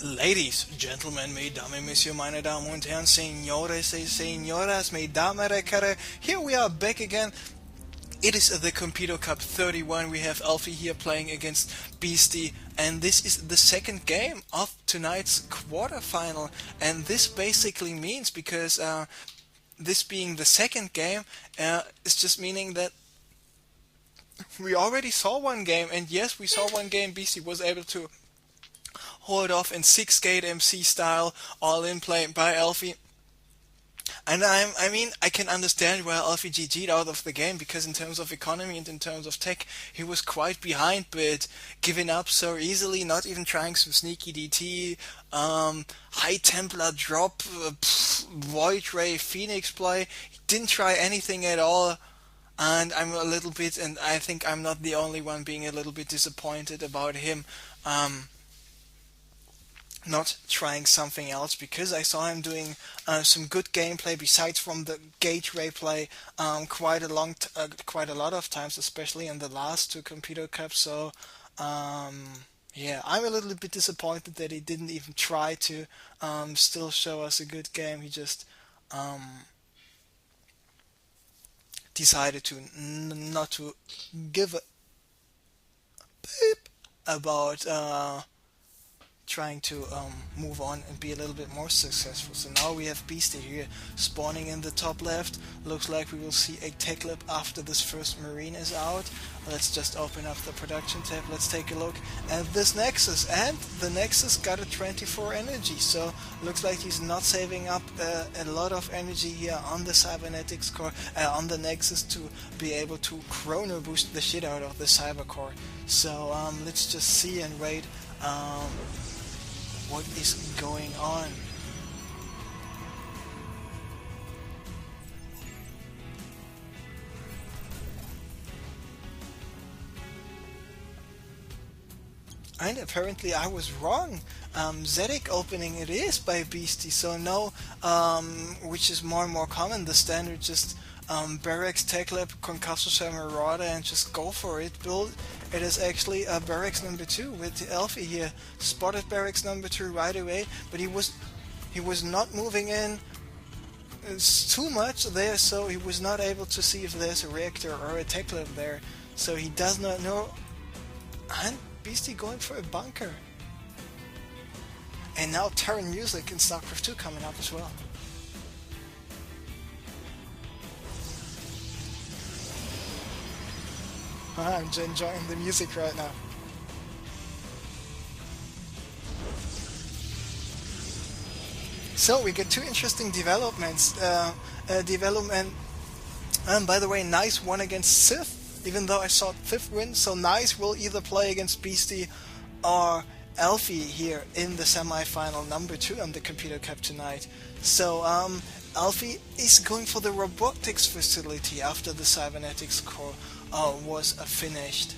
Ladies, gentlemen, mesdames, messieurs, meine Damen und Herren, señores y señoras, mesdames et messieurs, here we are back again. It is the Competo Cup 31. We have Elfi here playing against Beasty, and this is the second game of tonight's quarterfinal. And this basically means, because this being the second game, is just meaning that we already saw one game, and yes, we saw one game. Beasty was able to hold off in 6-gate MC style, all in play by Elfi. And I can understand why Elfi GG'd out of the game, because in terms of economy and in terms of tech, he was quite behind, but giving up so easily, not even trying some sneaky DT, high Templar drop, Void Ray, Phoenix play, he didn't try anything at all. And I think I'm not the only one being a little bit disappointed about him. Not trying something else, because I saw him doing some good gameplay besides from the gateway play quite a lot of times, especially in the last two Competo Cups. So yeah, I'm a little bit disappointed that he didn't even try to still show us a good game. He just decided to not to give a beep about trying to move on and be a little bit more successful. So now we have Beastie here spawning in the top left. Looks like we will see a tech lab after this first Marine is out. Let's just open up the production tab. Let's take a look at this Nexus, and the Nexus got a 24 energy, so looks like he's not saving up a lot of energy here on the cybernetics core, on the Nexus, to be able to chrono boost the shit out of the cyber core. So let's just see and wait what is going on. And apparently I was wrong. Zedek opening it is by Beastie, so no, which is more and more common, the standard just Barracks Tech Lab, Concussor Marauder, and just go for it build. It is actually Barracks number 2 with the Elfi here. Spotted Barracks number 2 right away, but he was not moving in too much there, so he was not able to see if there's a reactor or a tech lab there. So he does not know. And Beastie going for a bunker. And now Terran Music in StarCraft 2 coming up as well. I'm enjoying the music right now. So we get two interesting developments. By the way, Nice won against Sith, even though I saw Fifth win. So Nice will either play against Beastie or Elfi here in the semi-final number 2 on the Competo Cup tonight. So Elfi is going for the robotics facility after the cybernetics core was finished.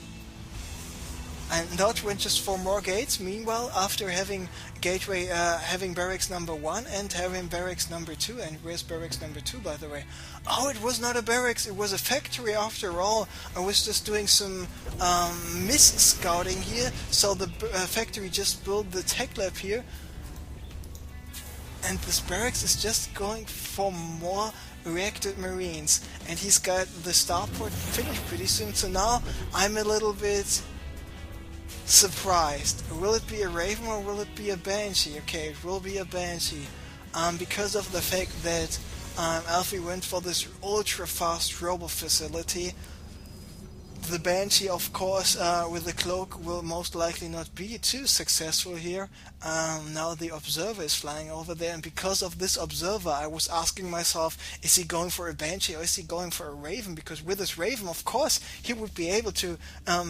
And Dodge went just for more gates. Meanwhile, after having gateway, having barracks number 1 and having barracks number 2, and where's barracks number 2, by the way? Oh, it was not a barracks, it was a factory after all. I was just doing some scouting here, so the factory just built the tech lab here. And this barracks is just going for more reacted Marines. And he's got the starport finished pretty soon, so now I'm a little bit surprised. Will it be a Raven or will it be a Banshee? Okay, it will be a Banshee. Because of the fact that Elfi went for this ultra fast robo facility. The Banshee, of course, with the cloak will most likely not be too successful here. Now the Observer is flying over there, and because of this Observer, I was asking myself, is he going for a Banshee or is he going for a Raven? Because with this Raven, of course, he would be able to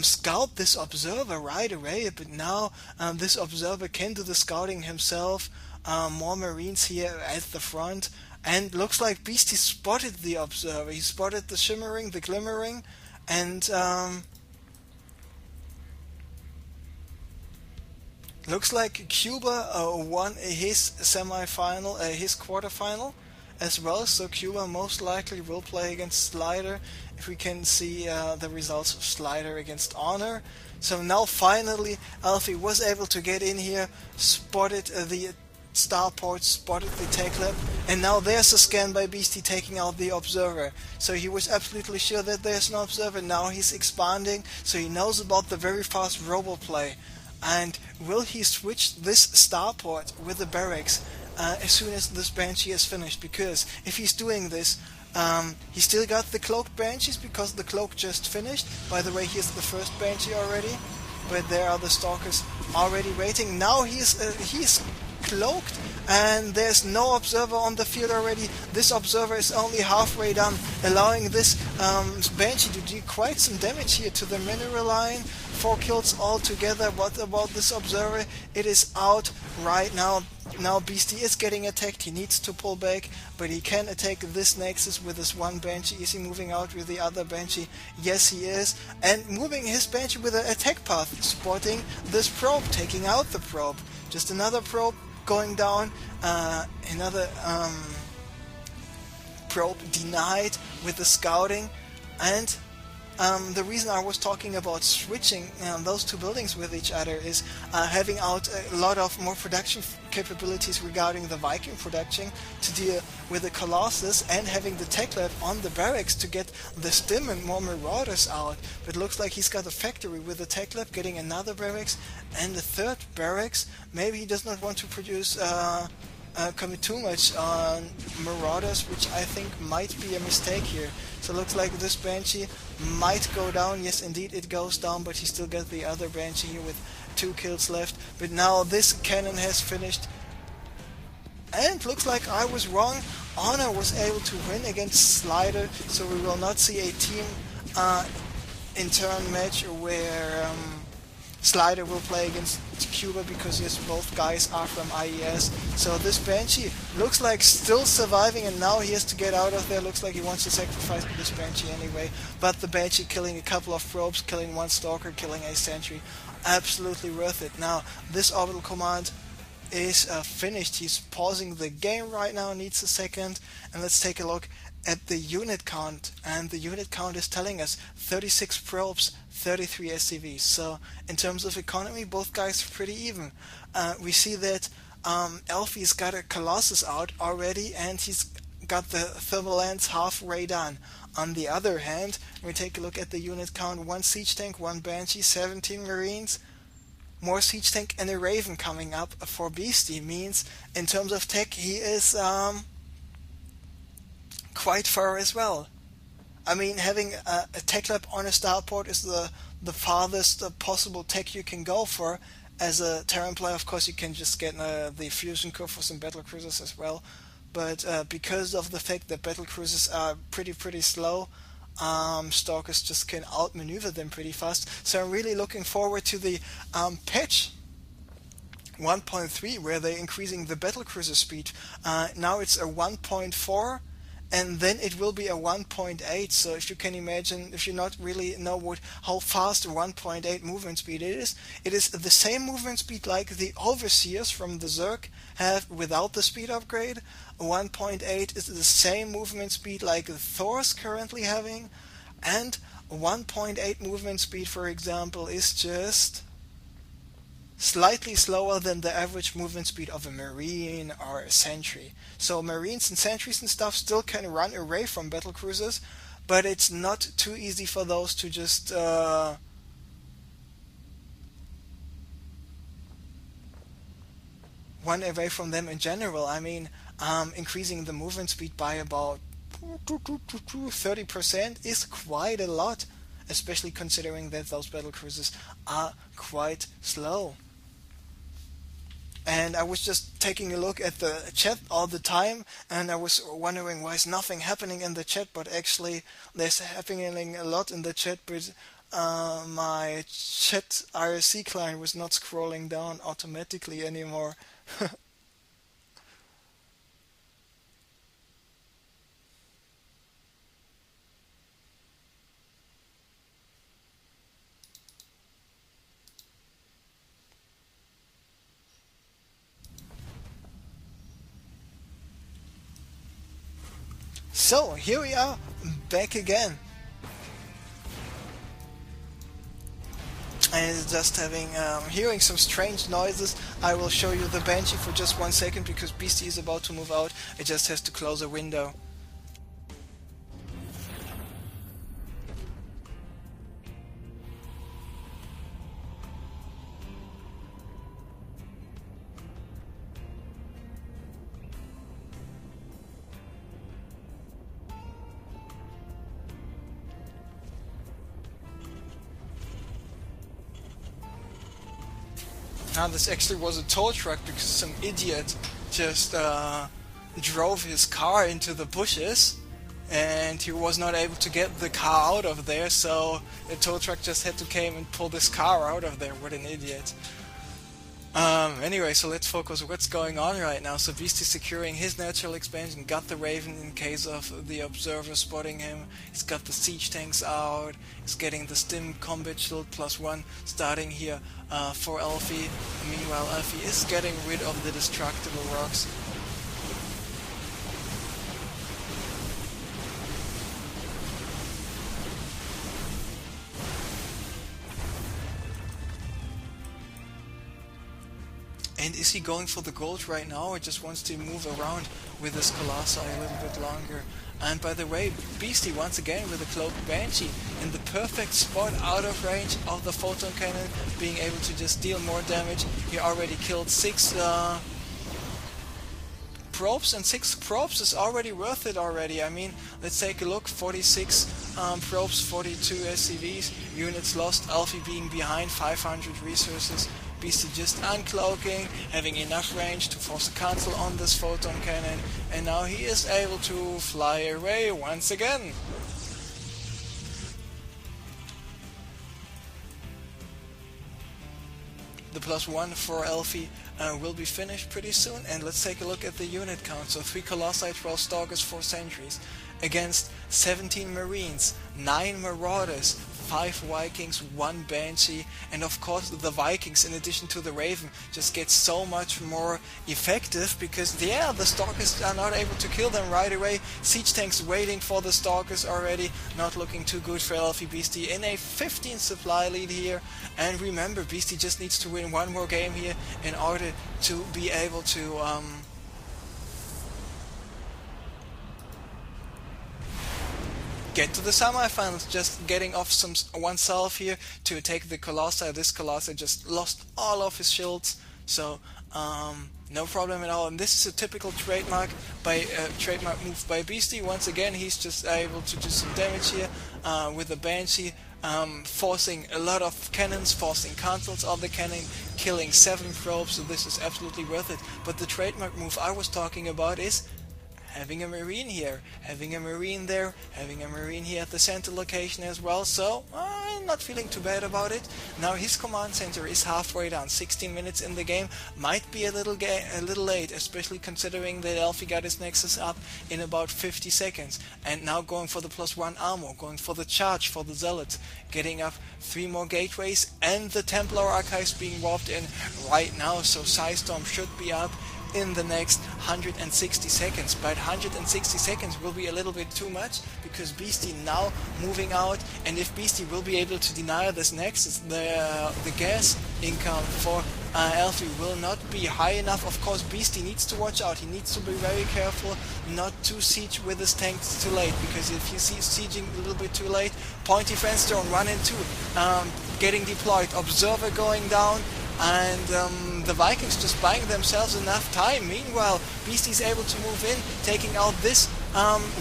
scout this Observer right away, but now this Observer can do the scouting himself. More Marines here at the front, and looks like Beastie spotted the Observer. He spotted the shimmering, the glimmering, and looks like Cuba won his semi-final, his quarterfinal, as well, so Cuba most likely will play against Slider if we can see the results of Slider against Honor. So now finally Elfi was able to get in here, spotted the starport, spotted the tech lab, and now there's a scan by Beastie taking out the observer. So he was absolutely sure that there's no observer. Now he's expanding, so he knows about the very fast robo play. And will he switch this starport with the barracks as soon as this Banshee is finished? Because if he's doing this, he still got the cloaked Banshees because the cloak just finished. By the way, here's the first Banshee already, but there are the Stalkers already waiting. Now he's cloaked, and there's no observer on the field already. This observer is only halfway done, allowing this Banshee to do quite some damage here to the mineral line. 4 kills altogether. What about this observer? It is out right now. Now Beastie is getting attacked. He needs to pull back, but he can attack this Nexus with his one Banshee. Is he moving out with the other Banshee? Yes, he is. And moving his Banshee with an attack path, spotting this probe, taking out the probe. Just another probe going down. Another probe denied with the scouting. And the reason I was talking about switching those two buildings with each other is having out a lot of more production capabilities regarding the Viking production to deal with the Colossus, and having the tech lab on the barracks to get the stim and more marauders out. But it looks like he's got a factory with the tech lab, getting another barracks and a third barracks. Maybe he does not want to produce commit too much on marauders, which I think might be a mistake here. So it looks like this Banshee might go down. Yes, indeed it goes down, but he still got the other Banshee here with 2 kills left. But now this cannon has finished, and looks like I was wrong. Honor was able to win against Slider, so we will not see a team in turn match where Slider will play against Cuba, because yes, both guys are from IES. So this Banshee looks like still surviving, and now he has to get out of there. Looks like he wants to sacrifice this Banshee anyway. But the Banshee killing a couple of probes, killing one Stalker, killing a Sentry. Absolutely worth it. Now, this orbital command is finished. He's pausing the game right now, needs a second. And let's take a look at the unit count, and the unit count is telling us 36 probes, 33 SCVs. So in terms of economy, both guys are pretty even. We see that Elfi's got a Colossus out already, and he's got the thermal lance halfway done. On the other hand, we take a look at the unit count: 1 siege tank, 1 Banshee, 17 Marines, more siege tank, and a Raven coming up for Beastie. Means in terms of tech, he is quite far as well. I mean, having a tech lab on a starport is the farthest possible tech you can go for. As a Terran player, of course, you can just get the fusion core for some battle cruisers as well. But because of the fact that battle cruisers are pretty slow, Stalkers just can outmaneuver them pretty fast. So I'm really looking forward to the patch 1.3, where they're increasing the battle cruiser speed. Now it's a 1.4. And then it will be a 1.8. So if you can imagine, if you not really know how fast a 1.8 movement speed it is the same movement speed like the Overseers from the Zerg have without the speed upgrade. 1.8 is the same movement speed like the Thor's currently having, and 1.8 movement speed, for example, is just slightly slower than the average movement speed of a Marine or a Sentry. So Marines and Sentries and stuff still can run away from battle cruisers, but it's not too easy for those to just run away from them in general. I mean, increasing the movement speed by about 30% is quite a lot, especially considering that those battle cruisers are quite slow. And I was just taking a look at the chat all the time, and I was wondering why is nothing happening in the chat, but actually there's happening a lot in the chat, but my chat IRC client was not scrolling down automatically anymore. So here we are, back again. And just hearing some strange noises. I will show you the Banshee for just 1 second because Beasty is about to move out. It just has to close a window. Now this actually was a tow truck because some idiot just drove his car into the bushes and he was not able to get the car out of there, so the tow truck just had to come and pull this car out of there. What an idiot. Anyway, so let's focus what's going on right now. So Beasty securing his natural expansion, got the Raven in case of the observer spotting him, he's got the siege tanks out, he's getting the stim combat shield +1 starting here for Elfi. Meanwhile Elfi is getting rid of the destructible rocks. And is he going for the gold right now, or just wants to move around with his Colossi a little bit longer? And by the way, Beasty once again with a cloaked Banshee in the perfect spot out of range of the photon cannon, being able to just deal more damage. He already killed 6 probes, and 6 probes is already worth it already. I mean, let's take a look. 46 probes, 42 SCVs, units lost, Elfi being behind, 500 resources. Beasty just uncloaking, having enough range to force a cancel on this photon cannon, and now he is able to fly away once again. The +1 for Elfi will be finished pretty soon, and let's take a look at the unit count. So 3 Colossi, 12 Stalkers, 4 Sentries, against 17 Marines, 9 Marauders, 5 Vikings, 1 Banshee, and of course the Vikings, in addition to the Raven, just get so much more effective because, yeah, the Stalkers are not able to kill them right away. Siege tanks waiting for the Stalkers already, not looking too good for Elfi. Beasty in a 15 supply lead here, and remember, Beasty just needs to win 1 more game here in order to be able to get to the semifinals. Just getting off oneself here to take the Colossi. This Colossi just lost all of his shields, so no problem at all. And this is a typical trademark move by Beasty. Once again, he's just able to do some damage here with the Banshee, forcing a lot of cannons, forcing cancels on the cannon, killing 7 probes. So this is absolutely worth it. But the trademark move I was talking about is having a Marine here, having a Marine there, having a Marine here at the center location as well, so I'm not feeling too bad about it. Now his command center is halfway down, 16 minutes in the game, might be a little late, especially considering that Elfi got his Nexus up in about 50 seconds, and now going for the +1 armor, going for the charge for the Zealots, getting up 3 more gateways, and the Templar Archives being warped in right now, so Psystorm should be up in the next 160 seconds, but 160 seconds will be a little bit too much because Beasty now moving out, and if Beasty will be able to deny this Nexus, the gas income for Elfi will not be high enough. Of course, Beasty needs to watch out. He needs to be very careful not to siege with his tanks too late, because if he sees sieging a little bit too late, Pointy Fenstone run into getting deployed, Observer going down, and the Vikings just buying themselves enough time. Meanwhile, Beasty's able to move in, taking out this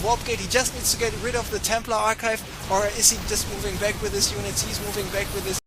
warp gate. He just needs to get rid of the Templar Archive, or is he just moving back with his units? He's moving back with his